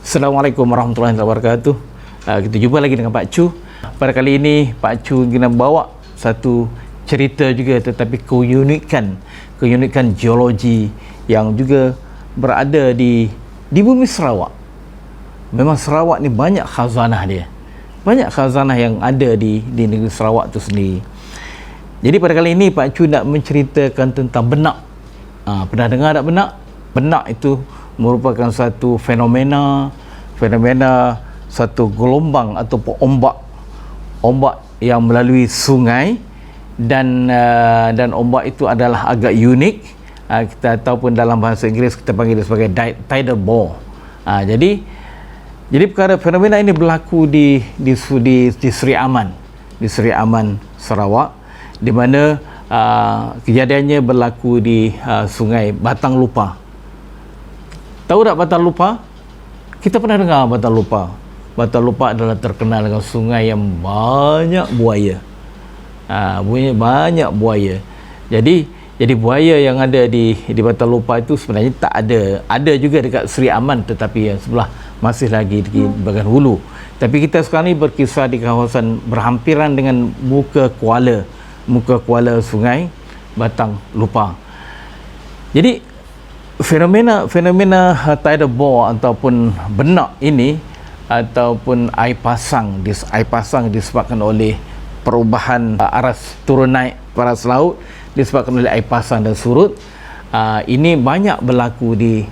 Assalamualaikum warahmatullahi wabarakatuh. Kita jumpa lagi dengan Pak Chu. Pada kali ini Pak Chu ingin bawa satu cerita juga, tetapi keunikan geologi yang juga berada di bumi Sarawak. Memang Sarawak ni banyak khazanah dia. Banyak khazanah yang ada di negeri Sarawak tu sendiri. Jadi pada kali ini Pak Chu nak menceritakan tentang benak. Pernah dengar tak benak? Benak itu merupakan satu fenomena satu gelombang ataupun ombak yang melalui sungai, dan ombak itu adalah agak unik, kita ataupun dalam bahasa Inggeris kita panggil dia sebagai tidal bore. Jadi perkara fenomena ini berlaku di Seri Aman, Sarawak, di mana kejadiannya berlaku di sungai Batang Lupa. Tahu tak Batang Lupa? Kita pernah dengar Batang Lupa. Batang Lupa adalah terkenal dengan sungai yang banyak buaya. Banyak buaya. Jadi buaya yang ada di Batang Lupa itu sebenarnya tak ada. Ada juga dekat Seri Aman, tetapi yang sebelah masih lagi di bahagian hulu. Tapi kita sekarang ni berkisar di kawasan berhampiran dengan muka kuala sungai Batang Lupa. Jadi fenomena tidal bore ataupun benak ini, ataupun air pasang disebabkan oleh perubahan aras turun naik paras laut disebabkan oleh air pasang dan surut. Ini banyak berlaku di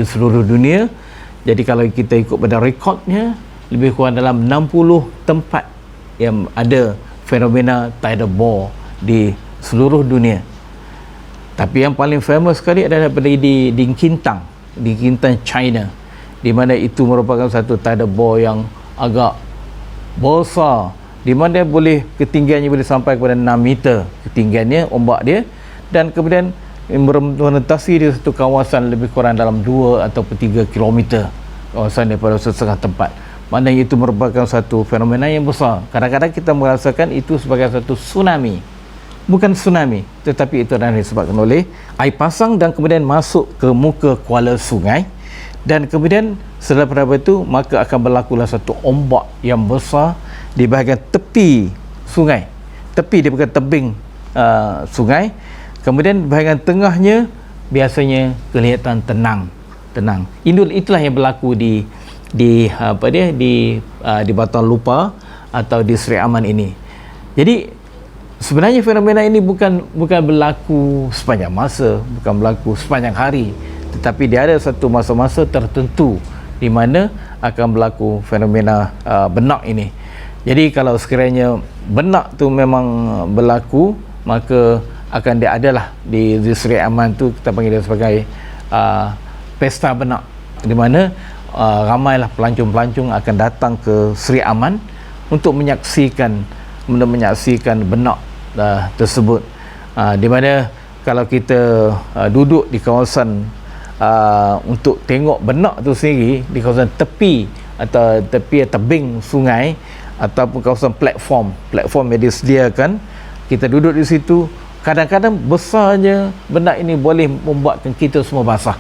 seluruh dunia. Jadi kalau kita ikut pada rekodnya, lebih kurang dalam 60 tempat yang ada fenomena tidal bore di seluruh dunia. Tapi yang paling famous sekali adalah di Qintang, China, di mana itu merupakan satu tidal bore yang agak besar, di mana ketinggiannya boleh sampai kepada 6 meter ketinggiannya ombak dia, dan kemudian menetasi di satu kawasan lebih kurang dalam 2 ataupun 3 kilometer kawasan daripada setengah tempat. Maknanya itu merupakan satu fenomena yang besar. Kadang-kadang kita merasakan itu sebagai satu tsunami. Bukan tsunami, tetapi itu adalah disebabkan oleh air pasang dan kemudian masuk ke muka kuala sungai, dan kemudian selepas itu maka akan berlakulah satu ombak yang besar di bahagian tepi sungai, tepi di bahagian tebing sungai. Kemudian bahagian tengahnya biasanya kelihatan tenang. Itulah yang berlaku di Batang Lupa atau di Seri Aman ini. Jadi sebenarnya fenomena ini bukan berlaku sepanjang masa, bukan berlaku sepanjang hari, tetapi dia ada satu masa-masa tertentu di mana akan berlaku fenomena benak ini. Jadi kalau sekiranya benak tu memang berlaku, maka akan dia adalah di Seri Aman tu kita panggil dia sebagai pesta benak, di mana ramailah pelancong-pelancong akan datang ke Seri Aman untuk menyaksikan benak tersebut. Di mana kalau kita duduk di kawasan untuk tengok benak tu sendiri di kawasan tepi atau tebing sungai ataupun kawasan platform yang disediakan, kita duduk di situ, kadang-kadang besarnya benak ini boleh membuatkan kita semua basah.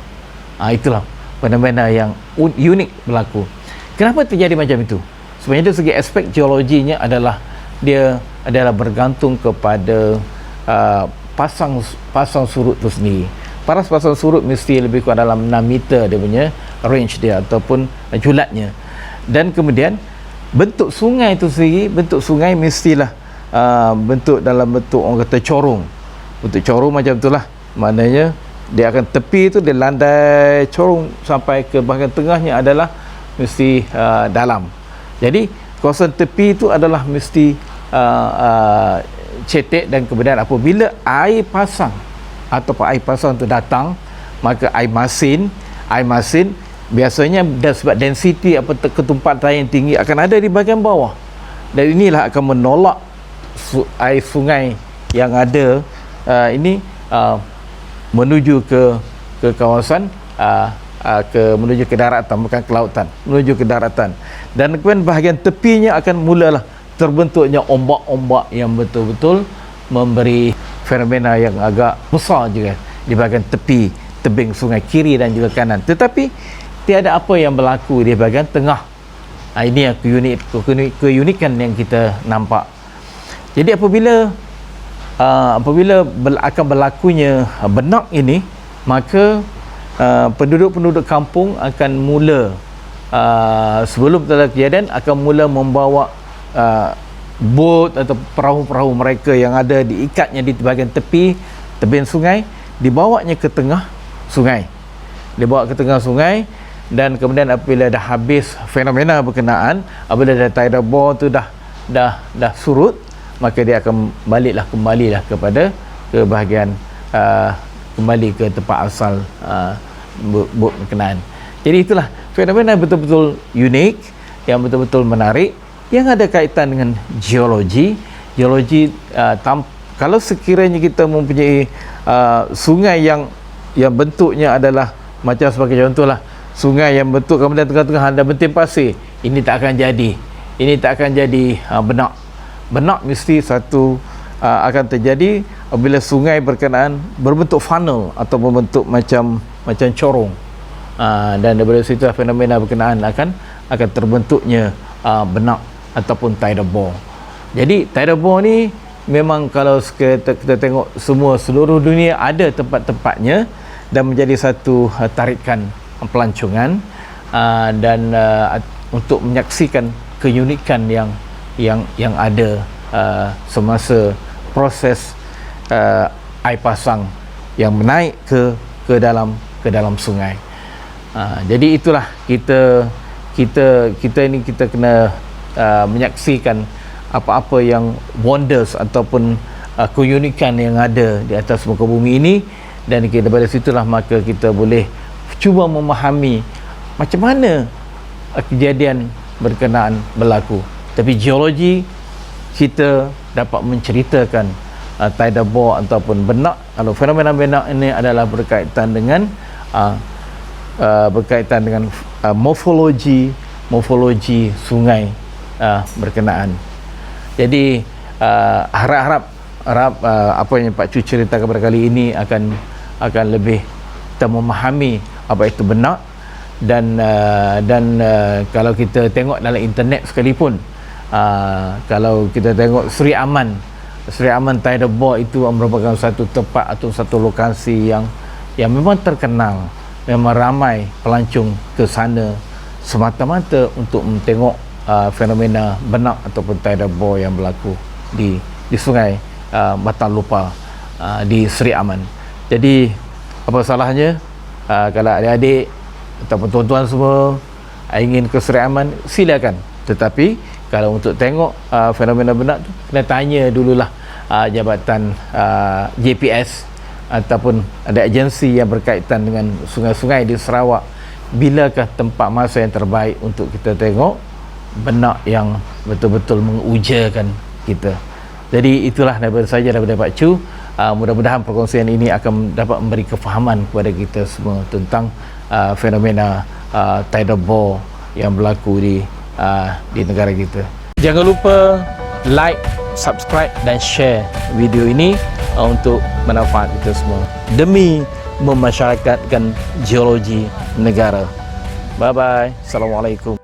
Itulah fenomena yang unik berlaku. Kenapa terjadi macam itu? Sebenarnya dari segi aspek geologinya dia adalah bergantung kepada pasang surut itu sendiri. Paras pasang surut mesti lebih kurang dalam 6 meter dia punya range dia ataupun julatnya. Dan kemudian bentuk sungai itu sendiri, bentuk sungai mestilah dalam bentuk orang kata corong. Bentuk corong macam itulah. Maknanya dia akan tepi itu dia landai corong sampai ke bahagian tengahnya adalah mesti dalam. Jadi kawasan tepi itu adalah mesti cetek, dan kemudian apabila air pasang itu datang, maka air masin biasanya sebab density ketumpahan yang tinggi akan ada di bahagian bawah, dan inilah akan menolak air sungai yang ada ini menuju ke kawasan menuju ke daratan, bukan ke lautan, menuju ke daratan, dan kemudian bahagian tepinya akan mulalah terbentuknya ombak-ombak yang betul-betul memberi fenomena yang agak besar juga di bahagian tepi tebing sungai kiri dan juga kanan, tetapi tiada apa yang berlaku di bahagian tengah. Ini yang keunikan yang kita nampak. Jadi apabila akan berlakunya benak ini, maka penduduk-penduduk kampung akan mula sebelum terjadi kejadian akan mula membawa bot atau perahu-perahu mereka yang ada diikatnya di bahagian tebing sungai, dibawanya ke tengah sungai. Dibawa ke tengah sungai, dan kemudian apabila dah habis fenomena berkenaan, apabila dah tidal bore tu dah surut, maka dia akan kembalilah kepada ke bahagian kembali ke tempat asal bot berkenaan. Jadi itulah fenomena betul-betul unik, yang betul-betul menarik, yang ada kaitan dengan geologi. Kalau sekiranya kita mempunyai sungai yang bentuknya adalah macam sebagai contohlah, sungai yang bentuk kemudian tengah-tengah ada benting pasir, ini tak akan jadi benak mesti akan terjadi apabila sungai berkenaan berbentuk funnel atau berbentuk macam corong, dan daripada situ fenomena berkenaan akan terbentuknya benak ataupun tidal bore. Jadi tidal bore ni memang kalau kita tengok seluruh dunia ada tempat-tempatnya, dan menjadi satu tarikan pelancongan dan untuk menyaksikan keunikan yang ada semasa proses air pasang yang menaik ke dalam sungai. Jadi itulah kita ini kita kena menyaksikan apa-apa yang wonders ataupun keunikan yang ada di atas muka bumi ini, dan daripada situlah maka kita boleh cuba memahami macam mana kejadian berkenaan berlaku. Tapi geologi kita dapat menceritakan tidal bore ataupun benak. Kalau fenomena benak ini adalah berkaitan dengan morfologi sungai berkenaan. Jadi harap apa yang Pak Cu ceritakan pada kali ini akan lebih kita memahami apa itu benak, dan kalau kita tengok dalam internet sekalipun, kalau kita tengok Sri Aman tidal bore itu merupakan satu tempat atau satu lokasi yang memang terkenal, memang ramai pelancong ke sana semata-mata untuk tengok fenomena benak ataupun tidal bore yang berlaku di sungai Batang Lupa di Sri Aman. Jadi apa salahnya kalau adik-adik ataupun tuan-tuan semua ingin ke Sri Aman, silakan. Tetapi kalau untuk tengok fenomena benak tu, kena tanya dululah jabatan JPS ataupun ada agensi yang berkaitan dengan sungai-sungai di Sarawak, bilakah tempat masa yang terbaik untuk kita tengok benak yang betul-betul mengujakan kita. Jadi itulah daripada Pak Cu. Mudah-mudahan perkongsian ini akan dapat memberi kefahaman kepada kita semua tentang fenomena tidal bore yang berlaku di negara kita. Jangan lupa like, subscribe dan share video ini untuk manfaat kita semua demi memasyarakatkan geologi negara. Bye bye. Assalamualaikum.